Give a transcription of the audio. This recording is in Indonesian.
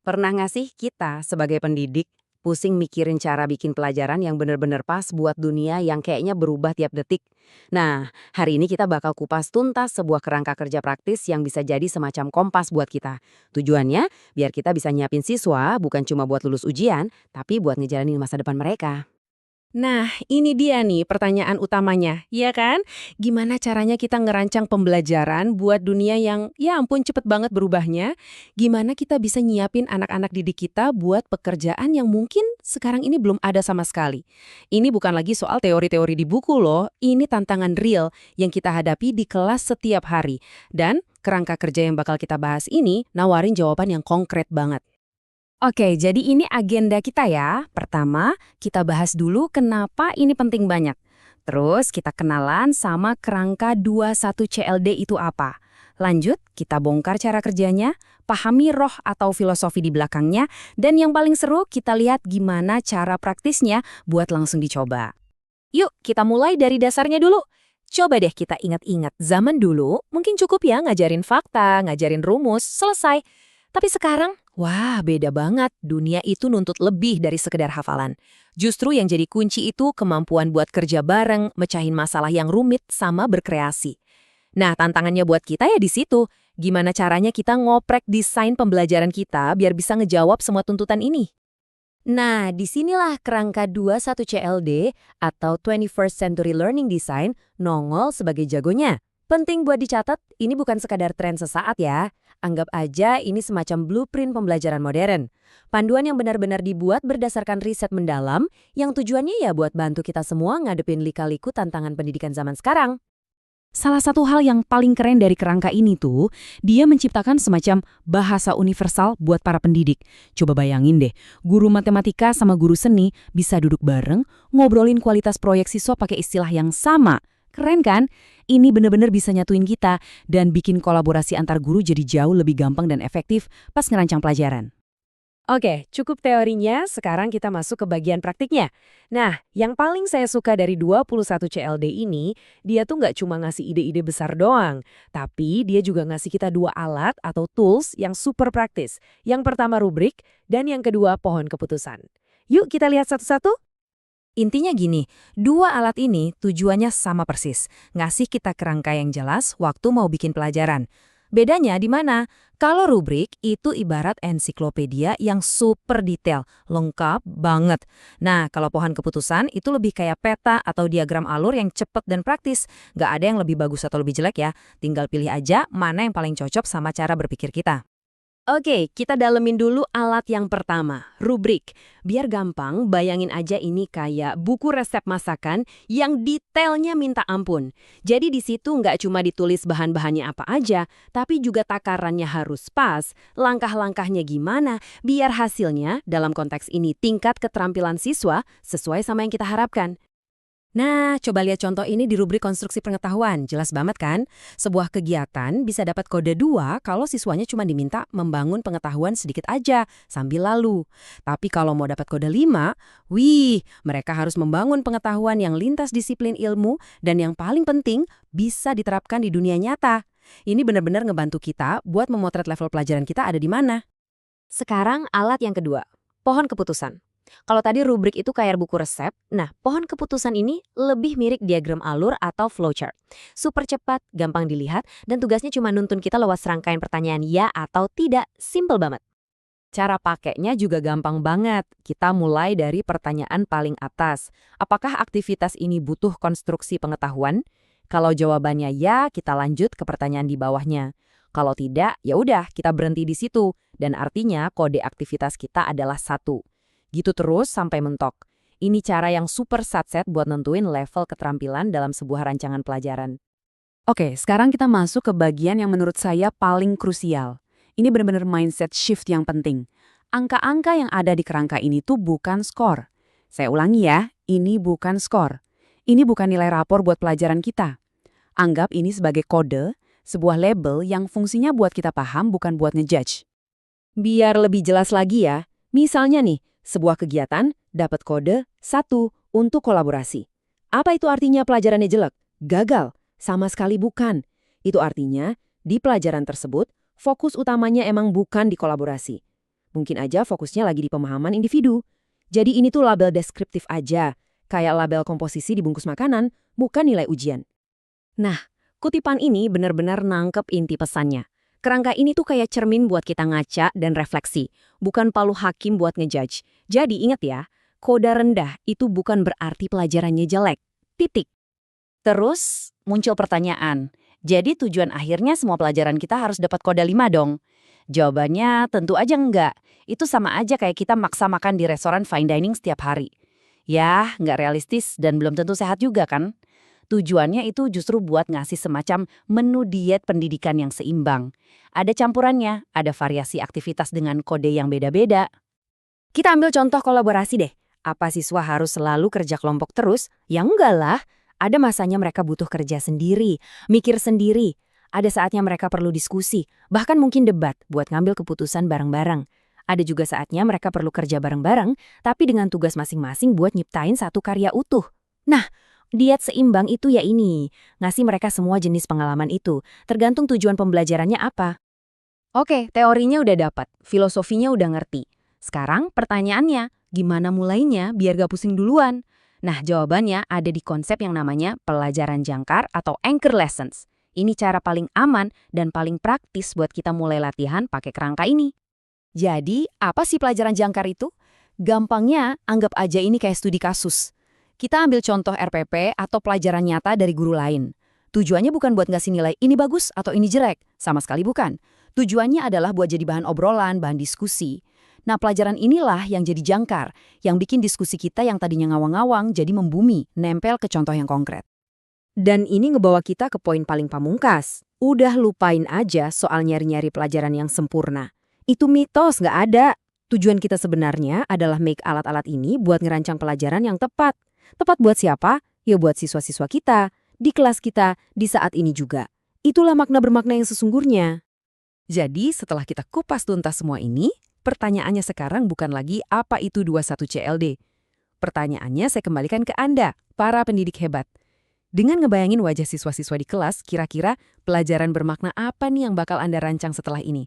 Pernah nggak sih kita sebagai pendidik pusing mikirin cara bikin pelajaran yang bener-bener pas buat dunia yang kayaknya berubah tiap detik? Nah, hari ini kita bakal kupas tuntas sebuah kerangka kerja praktis yang bisa jadi semacam kompas buat kita. Tujuannya, biar kita bisa nyiapin siswa bukan cuma buat lulus ujian, tapi buat ngejalanin masa depan mereka. Nah, ini dia nih pertanyaan utamanya, ya kan? Gimana caranya kita ngerancang pembelajaran buat dunia yang, ya ampun cepet banget berubahnya? Gimana kita bisa nyiapin anak-anak didik kita buat pekerjaan yang mungkin sekarang ini belum ada sama sekali? Ini bukan lagi soal teori-teori di buku loh, ini tantangan real yang kita hadapi di kelas setiap hari. Dan kerangka kerja yang bakal kita bahas ini nawarin jawaban yang konkret banget. Oke, jadi ini agenda kita ya. Pertama, kita bahas dulu kenapa ini penting banyak. Terus kita kenalan sama kerangka 21 CLD itu apa. Lanjut, kita bongkar cara kerjanya, pahami roh atau filosofi di belakangnya, dan yang paling seru kita lihat gimana cara praktisnya buat langsung dicoba. Yuk, kita mulai dari dasarnya dulu. Coba deh kita ingat-ingat, zaman dulu mungkin cukup ya ngajarin fakta, ngajarin rumus, selesai. Tapi sekarang, wah beda banget. Dunia itu nuntut lebih dari sekedar hafalan. Justru yang jadi kunci itu kemampuan buat kerja bareng, mecahin masalah yang rumit, sama berkreasi. Nah, tantangannya buat kita ya di situ. Gimana caranya kita ngoprek desain pembelajaran kita biar bisa ngejawab semua tuntutan ini? Nah, disinilah kerangka 21 CLD atau 21st Century Learning Design nongol sebagai jagonya. Penting buat dicatat, ini bukan sekadar tren sesaat ya. Anggap aja ini semacam blueprint pembelajaran modern. Panduan yang benar-benar dibuat berdasarkan riset mendalam yang tujuannya ya buat bantu kita semua ngadepin lika-liku tantangan pendidikan zaman sekarang. Salah satu hal yang paling keren dari kerangka ini tuh, dia menciptakan semacam bahasa universal buat para pendidik. Coba bayangin deh, guru matematika sama guru seni bisa duduk bareng, ngobrolin kualitas proyek siswa pakai istilah yang sama. Keren kan? Ini bener-bener bisa nyatuin kita dan bikin kolaborasi antar guru jadi jauh lebih gampang dan efektif pas ngerancang pelajaran. Oke, cukup teorinya, sekarang kita masuk ke bagian praktiknya. Nah, yang paling saya suka dari 21 CLD ini, dia tuh nggak cuma ngasih ide-ide besar doang, tapi dia juga ngasih kita dua alat atau tools yang super praktis. Yang pertama rubrik, dan yang kedua pohon keputusan. Yuk kita lihat satu-satu. Intinya gini, dua alat ini tujuannya sama persis, ngasih kita kerangka yang jelas waktu mau bikin pelajaran. Bedanya di mana? Kalau rubrik itu ibarat ensiklopedia yang super detail, lengkap banget. Nah, kalau pohon keputusan itu lebih kayak peta atau diagram alur yang cepat dan praktis. Nggak ada yang lebih bagus atau lebih jelek ya, tinggal pilih aja mana yang paling cocok sama cara berpikir kita. Oke, kita dalemin dulu alat yang pertama, rubrik. Biar gampang, bayangin aja ini kayak buku resep masakan yang detailnya minta ampun. Jadi di situ nggak cuma ditulis bahan-bahannya apa aja, tapi juga takarannya harus pas, langkah-langkahnya gimana, biar hasilnya dalam konteks ini tingkat keterampilan siswa sesuai sama yang kita harapkan. Nah, coba lihat contoh ini di rubrik konstruksi pengetahuan. Jelas banget kan? Sebuah kegiatan bisa dapat kode 2 kalau siswanya cuma diminta membangun pengetahuan sedikit aja sambil lalu. Tapi kalau mau dapat kode 5, wih, mereka harus membangun pengetahuan yang lintas disiplin ilmu dan yang paling penting bisa diterapkan di dunia nyata. Ini benar-benar ngebantu kita buat memotret level pelajaran kita ada di mana. Sekarang alat yang kedua, pohon keputusan. Kalau tadi rubrik itu kayak buku resep, nah pohon keputusan ini lebih mirip diagram alur atau flowchart. Super cepat, gampang dilihat, dan tugasnya cuma nuntun kita lewat serangkaian pertanyaan ya atau tidak, simple banget. Cara pakainya juga gampang banget. Kita mulai dari pertanyaan paling atas. Apakah aktivitas ini butuh konstruksi pengetahuan? Kalau jawabannya ya, kita lanjut ke pertanyaan di bawahnya. Kalau tidak, ya udah kita berhenti di situ. Dan artinya kode aktivitas kita adalah 1. Gitu terus sampai mentok. Ini cara yang super satset buat nentuin level keterampilan dalam sebuah rancangan pelajaran. Oke, sekarang kita masuk ke bagian yang menurut saya paling krusial. Ini benar-benar mindset shift yang penting. Angka-angka yang ada di kerangka ini tuh bukan skor. Saya ulangi ya, ini bukan skor. Ini bukan nilai rapor buat pelajaran kita. Anggap ini sebagai kode, sebuah label yang fungsinya buat kita paham bukan buat ngejudge. Biar lebih jelas lagi ya, misalnya nih, sebuah kegiatan dapat kode 1 untuk kolaborasi. Apa itu artinya pelajarannya jelek? Gagal? Sama sekali bukan. Itu artinya di pelajaran tersebut fokus utamanya emang bukan di kolaborasi. Mungkin aja fokusnya lagi di pemahaman individu. Jadi ini tuh label deskriptif aja, kayak label komposisi di bungkus makanan, bukan nilai ujian. Nah, kutipan ini benar-benar nangkep inti pesannya. Kerangka ini tuh kayak cermin buat kita ngaca dan refleksi, bukan palu hakim buat ngejudge. Jadi ingat ya, koda rendah itu bukan berarti pelajarannya jelek. Titik. Terus muncul pertanyaan, jadi tujuan akhirnya semua pelajaran kita harus dapat koda 5 dong? Jawabannya tentu aja enggak. Itu sama aja kayak kita maksa makan di restoran fine dining setiap hari. Ya, nggak realistis dan belum tentu sehat juga kan? Tujuannya itu justru buat ngasih semacam menu diet pendidikan yang seimbang. Ada campurannya, ada variasi aktivitas dengan kode yang beda-beda. Kita ambil contoh kolaborasi deh. Apa siswa harus selalu kerja kelompok terus? Ya enggak lah. Ada masanya mereka butuh kerja sendiri, mikir sendiri. Ada saatnya mereka perlu diskusi, bahkan mungkin debat buat ngambil keputusan bareng-bareng. Ada juga saatnya mereka perlu kerja bareng-bareng, tapi dengan tugas masing-masing buat nyiptain satu karya utuh. Nah, diet seimbang itu ya ini, ngasih mereka semua jenis pengalaman itu, tergantung tujuan pembelajarannya apa. Oke, teorinya udah dapat, filosofinya udah ngerti. Sekarang pertanyaannya, gimana mulainya biar gak pusing duluan? Nah, jawabannya ada di konsep yang namanya pelajaran jangkar atau anchor lessons. Ini cara paling aman dan paling praktis buat kita mulai latihan pakai kerangka ini. Jadi, apa sih pelajaran jangkar itu? Gampangnya, anggap aja ini kayak studi kasus. Kita ambil contoh RPP atau pelajaran nyata dari guru lain. Tujuannya bukan buat ngasih nilai ini bagus atau ini jelek, sama sekali bukan. Tujuannya adalah buat jadi bahan obrolan, bahan diskusi. Nah, pelajaran inilah yang jadi jangkar, yang bikin diskusi kita yang tadinya ngawang-ngawang jadi membumi, nempel ke contoh yang konkret. Dan ini ngebawa kita ke poin paling pamungkas. Udah lupain aja soal nyari-nyari pelajaran yang sempurna. Itu mitos, nggak ada. Tujuan kita sebenarnya adalah make alat-alat ini buat ngerancang pelajaran yang tepat. Tepat buat siapa? Ya buat siswa-siswa kita, di kelas kita, di saat ini juga. Itulah makna bermakna yang sesungguhnya. Jadi setelah kita kupas tuntas semua ini, pertanyaannya sekarang bukan lagi apa itu 21 CLD. Pertanyaannya saya kembalikan ke Anda, para pendidik hebat. Dengan ngebayangin wajah siswa-siswa di kelas, kira-kira pelajaran bermakna apa nih yang bakal Anda rancang setelah ini?